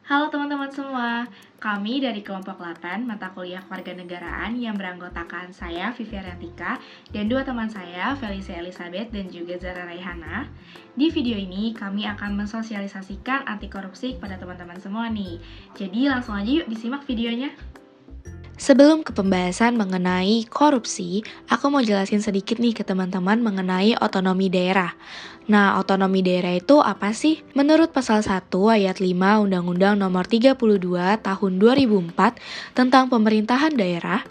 Halo teman-teman semua, kami dari kelompok 8 mata kuliah kewarganegaraan yang beranggotakan saya, Vivi Rantika, dan dua teman saya, Felicia Elizabeth dan juga Zara Raihana. Di video ini, kami akan mensosialisasikan anti korupsi kepada teman-teman semua nih. Jadi langsung aja yuk disimak videonya. Sebelum ke pembahasan mengenai korupsi, aku mau jelasin sedikit nih ke teman-teman mengenai otonomi daerah. Nah, otonomi daerah itu apa sih? Menurut pasal 1 ayat 5 Undang-Undang Nomor 32 Tahun 2004 tentang pemerintahan daerah,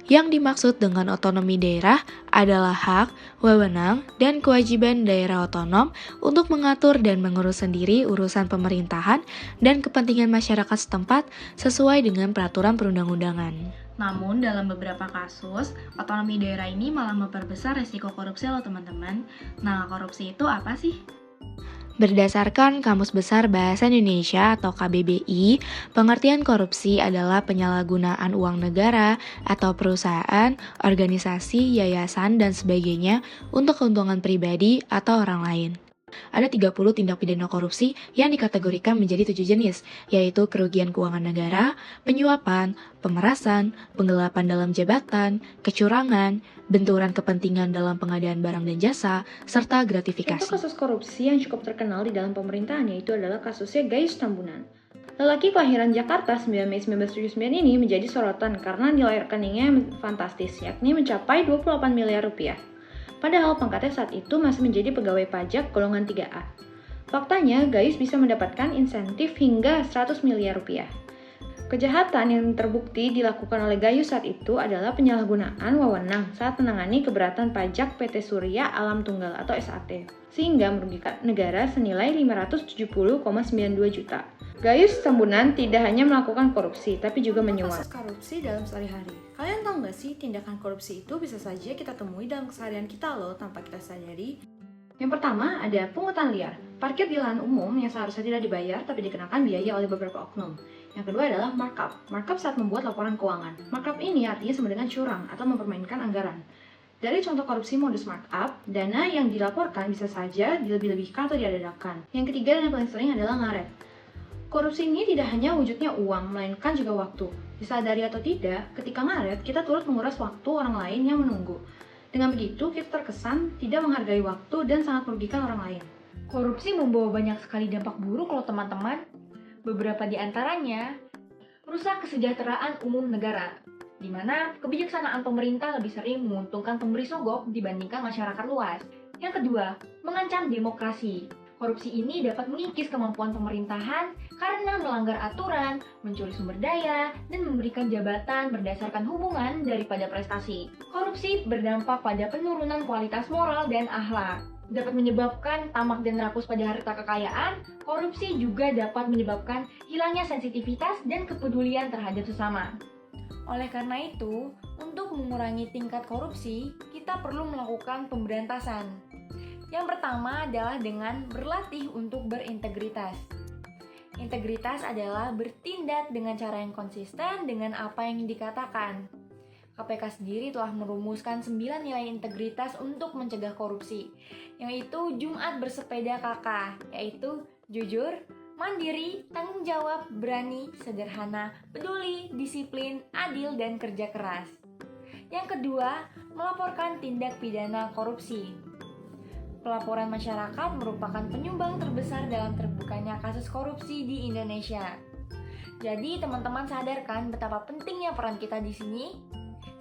yang dimaksud dengan otonomi daerah adalah hak, wewenang, dan kewajiban daerah otonom untuk mengatur dan mengurus sendiri urusan pemerintahan dan kepentingan masyarakat setempat sesuai dengan peraturan perundang-undangan. Namun dalam beberapa kasus, otonomi daerah ini malah memperbesar resiko korupsi loh teman-teman. Nah, korupsi itu apa sih? Berdasarkan Kamus Besar Bahasa Indonesia atau KBBI, pengertian korupsi adalah penyalahgunaan uang negara atau perusahaan, organisasi, yayasan, dan sebagainya untuk keuntungan pribadi atau orang lain. Ada 30 tindak pidana korupsi yang dikategorikan menjadi 7 jenis, yaitu kerugian keuangan negara, penyuapan, pemerasan, penggelapan dalam jabatan, kecurangan, benturan kepentingan dalam pengadaan barang dan jasa, serta gratifikasi. Contoh kasus korupsi yang cukup terkenal di dalam pemerintahan yaitu adalah kasusnya Gayus Tambunan. Lelaki kelahiran Jakarta 9 Mei 1979 ini menjadi sorotan karena nilai rekeningnya yang fantastis, yakni mencapai 28 miliar rupiah. Padahal pangkatnya saat itu masih menjadi pegawai pajak golongan 3A. Faktanya, Gayus bisa mendapatkan insentif hingga 100 miliar rupiah. Kejahatan yang terbukti dilakukan oleh Gayus saat itu adalah penyalahgunaan wewenang saat menangani keberatan pajak PT Surya Alam Tunggal atau SAT, sehingga merugikan negara senilai 570,92 juta. Gayus Tambunan tidak hanya melakukan korupsi, tapi juga menyuap. Kasus korupsi dalam sehari-hari. Kalian tahu nggak sih, tindakan korupsi itu bisa saja kita temui dalam keseharian kita loh, tanpa kita sadari. Yang pertama, ada pungutan liar. Parkir di lahan umum yang seharusnya tidak dibayar, tapi dikenakan biaya oleh beberapa oknum. Yang kedua adalah markup. Markup saat membuat laporan keuangan. Markup ini artinya sama dengan curang atau mempermainkan anggaran. Dari contoh korupsi modus markup, dana yang dilaporkan bisa saja dilebih-lebihkan atau diadakan. Yang ketiga dan yang paling sering adalah ngaret. Korupsi ini tidak hanya wujudnya uang, melainkan juga waktu. Disadari atau tidak, ketika ngaret, kita turut menguras waktu orang lain yang menunggu. Dengan begitu, kita terkesan tidak menghargai waktu dan sangat merugikan orang lain. Korupsi membawa banyak sekali dampak buruk loh teman-teman. Beberapa di antaranya, merusak kesejahteraan umum negara, di mana kebijaksanaan pemerintah lebih sering menguntungkan pemberi sogok dibandingkan masyarakat luas. Yang kedua, mengancam demokrasi. Korupsi ini dapat mengikis kemampuan pemerintahan karena melanggar aturan, mencuri sumber daya, dan memberikan jabatan berdasarkan hubungan daripada prestasi. Korupsi berdampak pada penurunan kualitas moral dan akhlak. Dapat menyebabkan tamak dan rakus pada harta kekayaan. Korupsi juga dapat menyebabkan hilangnya sensitivitas dan kepedulian terhadap sesama. Oleh karena itu, untuk mengurangi tingkat korupsi, kita perlu melakukan pemberantasan. Yang pertama adalah dengan berlatih untuk berintegritas. Integritas adalah bertindak dengan cara yang konsisten dengan apa yang dikatakan. KPK sendiri telah merumuskan 9 nilai integritas untuk mencegah korupsi, yaitu Jumat bersepeda kakak, yaitu jujur, mandiri, tanggung jawab, berani, sederhana, peduli, disiplin, adil, dan kerja keras. Yang kedua, melaporkan tindak pidana korupsi. Pelaporan masyarakat merupakan penyumbang terbesar dalam terbukanya kasus korupsi di Indonesia. Jadi teman-teman sadarkan betapa pentingnya peran kita di sini?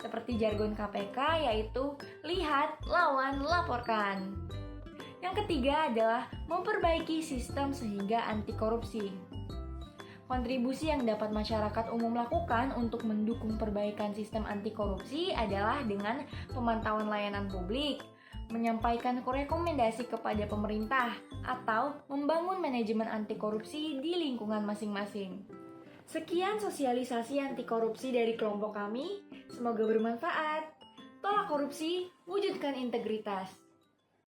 Seperti jargon KPK yaitu lihat, lawan, laporkan. Yang ketiga adalah memperbaiki sistem sehingga anti korupsi. Kontribusi yang dapat masyarakat umum lakukan untuk mendukung perbaikan sistem anti korupsi adalah dengan pemantauan layanan publik, menyampaikan rekomendasi kepada pemerintah, atau membangun manajemen anti korupsi di lingkungan masing-masing. Sekian sosialisasi anti korupsi dari kelompok kami, semoga bermanfaat. Tolak korupsi, wujudkan integritas.